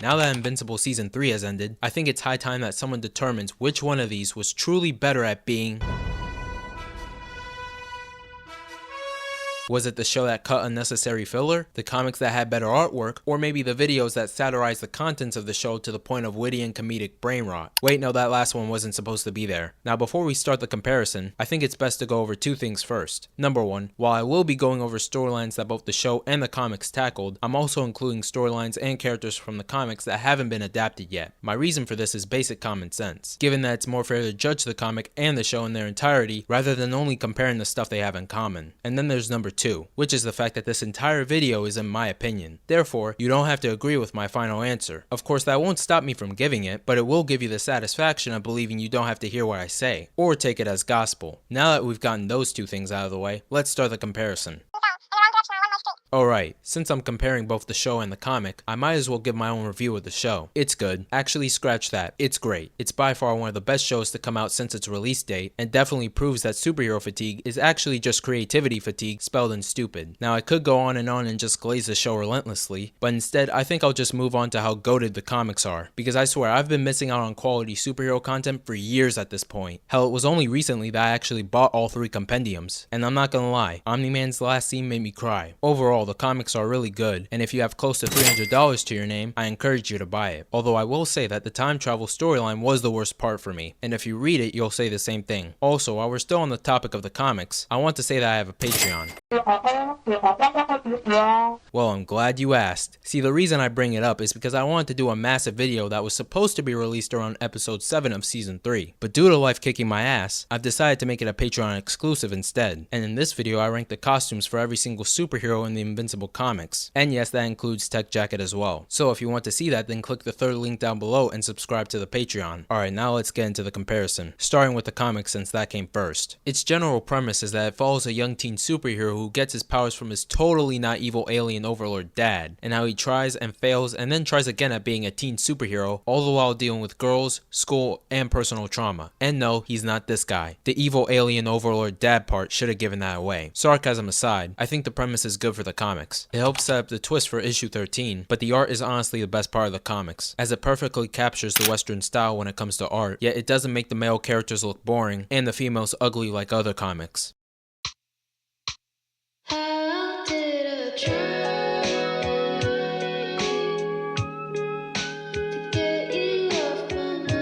Now that Invincible Season 3 has ended, I think it's high time that someone determines which one of these was truly better at being. Was it the show that cut unnecessary filler, the comics that had better artwork, or maybe the videos that satirized the contents of the show to the point of witty and comedic brain rot? Wait, no, that last one wasn't supposed to be there. Now before we start the comparison, I think it's best to go over two things first. Number one, while I will be going over storylines that both the show and the comics tackled, I'm also including storylines and characters from the comics that haven't been adapted yet. My reason for this is basic common sense, given that it's more fair to judge the comic and the show in their entirety rather than only comparing the stuff they have in common. And then there's number two, which is the fact that this entire video is in my opinion. Therefore, you don't have to agree with my final answer. Of course, that won't stop me from giving it, but it will give you the satisfaction of believing you don't have to hear what I say, or take it as gospel. Now that we've gotten those two things out of the way, let's start the comparison. Alright, since I'm comparing both the show and the comic, I might as well give my own review of the show. It's good. Actually, scratch that. It's great. It's by far one of the best shows to come out since its release date, and definitely proves that superhero fatigue is actually just creativity fatigue spelled in stupid. Now, I could go on and just glaze the show relentlessly, but instead, I think I'll just move on to how goated the comics are, because I swear I've been missing out on quality superhero content for years at this point. Hell, it was only recently that I actually bought all 3 compendiums, and I'm not gonna lie, Omni-Man's last scene made me cry. Overall, the comics are really good, and if you have close to $300 to your name, I encourage you to buy it. Although I will say that the time travel storyline was the worst part for me, and if you read it, you'll say the same thing. Also, while we're still on the topic of the comics, I want to say that I have a Patreon. Well, I'm glad you asked. See, the reason I bring it up is because I wanted to do a massive video that was supposed to be released around episode 7 of season 3, but due to life kicking my ass, I've decided to make it a Patreon exclusive instead. And in this video, I rank the costumes for every single superhero in the Invincible comics, and yes, that includes Tech Jacket as well. So if you want to see that, then click the third link down below and subscribe to the Patreon. Alright, now let's get into the comparison, starting with the comics since that came first. Its general premise is that it follows a young teen superhero who gets his powers from his totally not evil alien overlord dad, and how he tries and fails and then tries again at being a teen superhero, all the while dealing with girls, school, and personal trauma. And no, he's not this guy. The evil alien overlord dad part should have given that away. Sarcasm aside, I think the premise is good for the comics. It helps set up the twist for issue 13, but the art is honestly the best part of the comics, as it perfectly captures the Western style when it comes to art, yet it doesn't make the male characters look boring and the females ugly like other comics. How did I try to get you off my mind?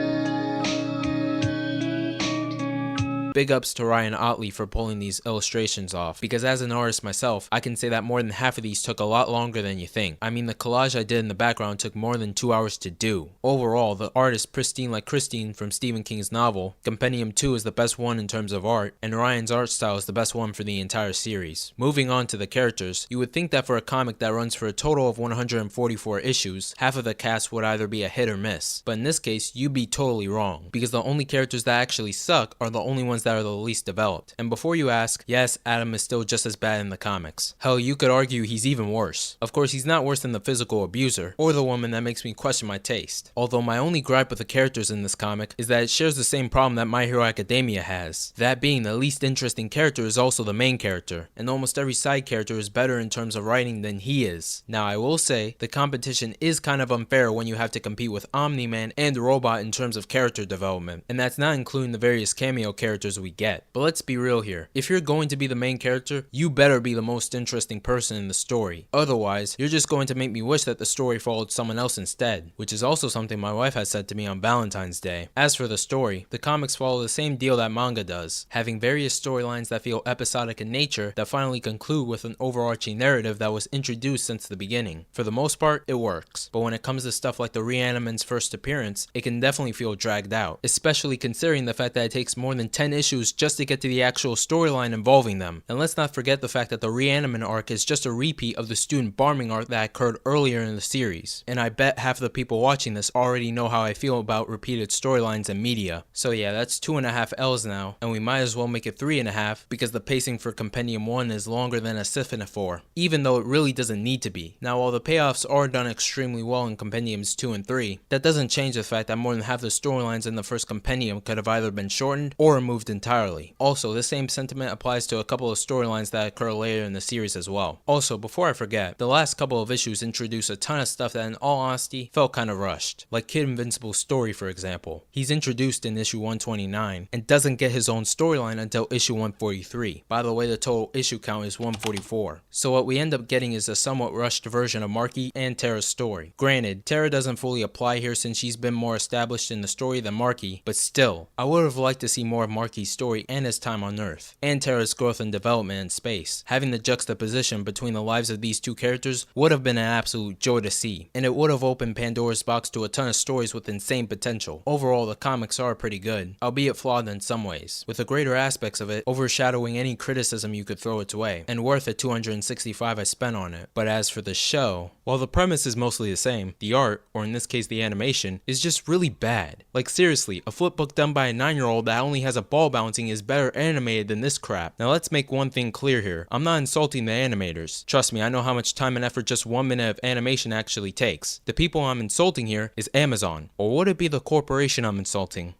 Big ups to Ryan Otley for pulling these illustrations off, because as an artist myself, I can say that more than half of these took a lot longer than you think. I mean, the collage I did in the background took more than 2 hours to do. Overall, the art is pristine like Christine from Stephen King's novel, Compendium 2 is the best one in terms of art, and Ryan's art style is the best one for the entire series. Moving on to the characters, you would think that for a comic that runs for a total of 144 issues, half of the cast would either be a hit or miss, but in this case, you'd be totally wrong, because the only characters that actually suck are the only ones that are the least developed. And before you ask, yes, Adam is still just as bad in the comics. Hell, you could argue he's even worse. Of course, he's not worse than the physical abuser, or the woman that makes me question my taste. Although my only gripe with the characters in this comic is that it shares the same problem that My Hero Academia has. That being, the least interesting character is also the main character, and almost every side character is better in terms of writing than he is. Now, I will say, the competition is kind of unfair when you have to compete with Omni-Man and Robot in terms of character development, and that's not including the various cameo characters we get. But let's be real here. If you're going to be the main character, you better be the most interesting person in the story. Otherwise, you're just going to make me wish that the story followed someone else instead, which is also something my wife has said to me on Valentine's Day. As for the story, the comics follow the same deal that manga does, having various storylines that feel episodic in nature that finally conclude with an overarching narrative that was introduced since the beginning. For the most part, it works, but when it comes to stuff like the Reaniman's first appearance, it can definitely feel dragged out, especially considering the fact that it takes more than 10 issues just to get to the actual storyline involving them. And let's not forget the fact that the Reaniman arc is just a repeat of the student bombing arc that occurred earlier in the series. And I bet half of the people watching this already know how I feel about repeated storylines in media. So yeah, that's 2.5 L's now, and we might as well make it 3.5 because the pacing for Compendium 1 is longer than a Sappheiros, even though it really doesn't need to be. Now, while the payoffs are done extremely well in Compendiums 2 and 3, that doesn't change the fact that more than half the storylines in the first compendium could have either been shortened or removed entirely. Also, the same sentiment applies to a couple of storylines that occur later in the series as well. Also, before I forget, the last couple of issues introduce a ton of stuff that in all honesty felt kind of rushed. Like Kid Invincible's story, for example. He's introduced in issue 129 and doesn't get his own storyline until issue 143. By the way, the total issue count is 144. So what we end up getting is a somewhat rushed version of Marky and Tara's story. Granted, Tara doesn't fully apply here since she's been more established in the story than Marky, but still, I would have liked to see more of Marky's story and his time on Earth, and Tara's growth and development in space. Having the juxtaposition between the lives of these two characters would have been an absolute joy to see, and it would have opened Pandora's box to a ton of stories with insane potential. Overall, the comics are pretty good, albeit flawed in some ways, with the greater aspects of it overshadowing any criticism you could throw its way, and worth the $265 I spent on it. But as for the show, while the premise is mostly the same, the art, or in this case the animation, is just really bad. Like seriously, a flipbook done by a 9-year-old that only has a ball bouncing is better animated than this crap. Now let's make one thing clear here, I'm not insulting the animators. Trust me, I know how much time and effort just 1 minute of animation actually takes. The people I'm insulting here is Amazon, or would it be the corporation I'm insulting?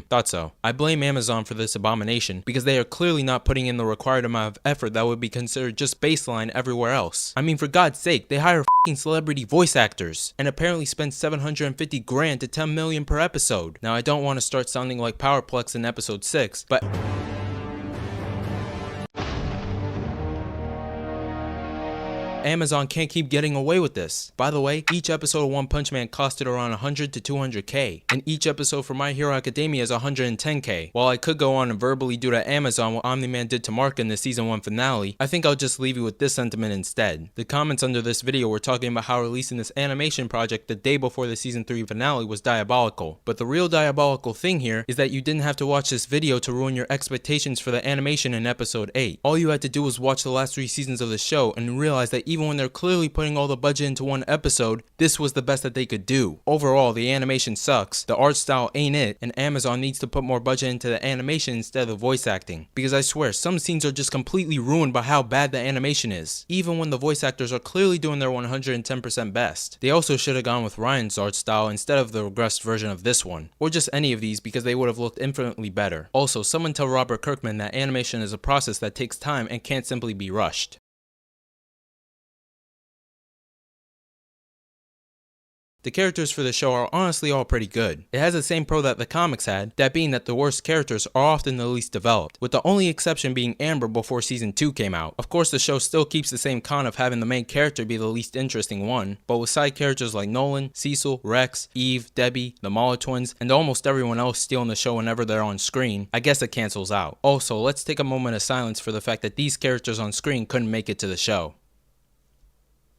Thought so. I blame Amazon for this abomination because they are clearly not putting in the required amount of effort that would be considered just baseline everywhere else. I mean, for God's sake, they hire f***ing celebrity voice actors and apparently spend $750 grand to $10 million per episode. Now I don't want to start sounding like Powerplex in episode 6, but Amazon can't keep getting away with this. By the way, each episode of One Punch Man costed around 100 to 200k, and each episode for My Hero Academia is 110k. While I could go on and verbally do to Amazon what Omni-Man did to Mark in the season 1 finale, I think I'll just leave you with this sentiment instead. The comments under this video were talking about how releasing this animation project the day before the season 3 finale was diabolical, but the real diabolical thing here is that you didn't have to watch this video to ruin your expectations for the animation in episode 8. All you had to do was watch the last 3 seasons of the show and realize that even when they're clearly putting all the budget into one episode, this was the best that they could do. Overall, the animation sucks, the art style ain't it, and Amazon needs to put more budget into the animation instead of the voice acting. Because I swear, some scenes are just completely ruined by how bad the animation is, even when the voice actors are clearly doing their 110% best. They also should have gone with Ryan's art style instead of the regressed version of this one, or just any of these because they would have looked infinitely better. Also, someone tell Robert Kirkman that animation is a process that takes time and can't simply be rushed. The characters for the show are honestly all pretty good. It has the same pro that the comics had, that being that the worst characters are often the least developed, with the only exception being Amber before season 2 came out. Of course, the show still keeps the same con of having the main character be the least interesting one, but with side characters like Nolan, Cecil, Rex, Eve, Debbie, the Mala twins, and almost everyone else stealing the show whenever they're on screen, I guess it cancels out. Also, let's take a moment of silence for the fact that these characters on screen couldn't make it to the show.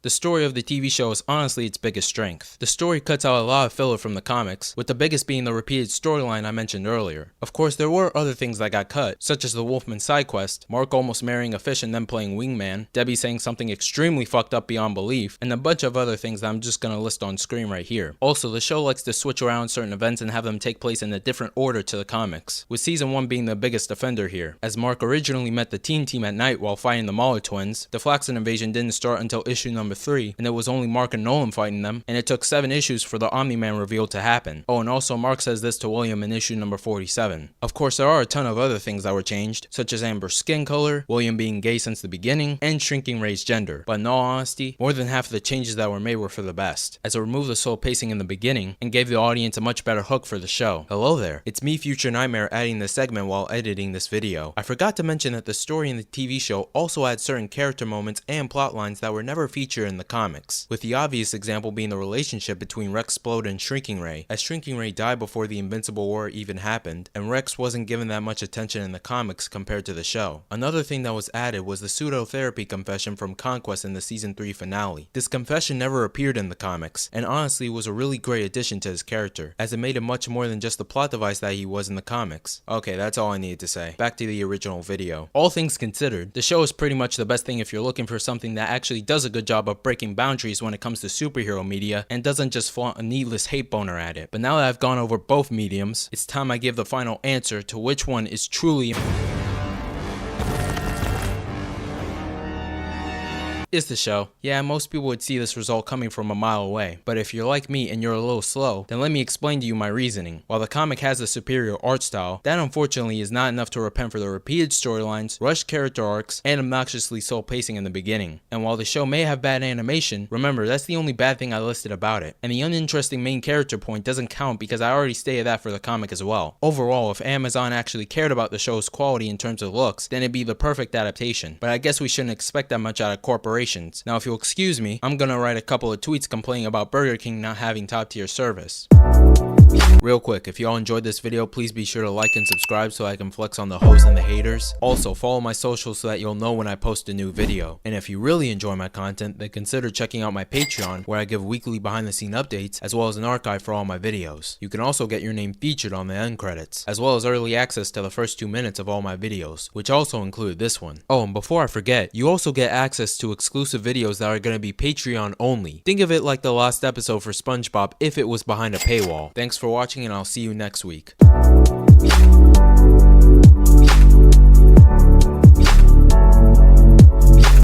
The story of the TV show is honestly its biggest strength. The story cuts out a lot of filler from the comics, with the biggest being the repeated storyline I mentioned earlier. Of course, there were other things that got cut, such as the Wolfman side quest, Mark almost marrying a fish and then playing wingman, Debbie saying something extremely fucked up beyond belief, and a bunch of other things that I'm just gonna list on screen right here. Also, the show likes to switch around certain events and have them take place in a different order to the comics, with season 1 being the biggest offender here, as Mark originally met the teen team at night while fighting the Mala twins. The Flaxen invasion didn't start until issue number 3, and it was only Mark and Nolan fighting them, and it took 7 issues for the Omni-Man reveal to happen. Oh, and also Mark says this to William in issue number 47. Of course, there are a ton of other things that were changed, such as Amber's skin color, William being gay since the beginning, and Shrinking Ray's gender, but in all honesty, more than half of the changes that were made were for the best, as it removed the slow pacing in the beginning, and gave the audience a much better hook for the show. Hello there, it's me, Future Nightmare, adding this segment while editing this video. I forgot to mention that the story in the TV show also had certain character moments and plot lines that were never featured in the comics, with the obvious example being the relationship between Rex-Splode and Shrinking Ray, as Shrinking Ray died before the Invincible War even happened, and Rex wasn't given that much attention in the comics compared to the show. Another thing that was added was the pseudo-therapy confession from Conquest in the season 3 finale. This confession never appeared in the comics, and honestly was a really great addition to his character, as it made him much more than just the plot device that he was in the comics. Okay, that's all I needed to say. Back to the original video. All things considered, the show is pretty much the best thing if you're looking for something that actually does a good job of breaking boundaries when it comes to superhero media and doesn't just flaunt a needless hate boner at it. But now that I've gone over both mediums, it's time I give the final answer to which one is truly is the show. Yeah, most people would see this result coming from a mile away, but if you're like me and you're a little slow, then let me explain to you my reasoning. While the comic has a superior art style, that unfortunately is not enough to repent for the repeated storylines, rushed character arcs, and obnoxiously slow pacing in the beginning. And while the show may have bad animation, remember that's the only bad thing I listed about it. And the uninteresting main character point doesn't count because I already stated that for the comic as well. Overall, if Amazon actually cared about the show's quality in terms of looks, then it'd be the perfect adaptation. But I guess we shouldn't expect that much out of corporations. Now if you'll excuse me, I'm gonna write a couple of tweets complaining about Burger King not having top tier service. Real quick, if y'all enjoyed this video, please be sure to like and subscribe so I can flex on the hoes and the haters. Also, follow my socials so that you'll know when I post a new video. And if you really enjoy my content, then consider checking out my Patreon, where I give weekly behind the scene updates, as well as an archive for all my videos. You can also get your name featured on the end credits, as well as early access to the first 2 minutes of all my videos, which also include this one. Oh, and before I forget, you also get access to exclusive videos that are going to be Patreon only. Think of it like the last episode for SpongeBob if it was behind a paywall. Thanks for watching, and I'll see you next week.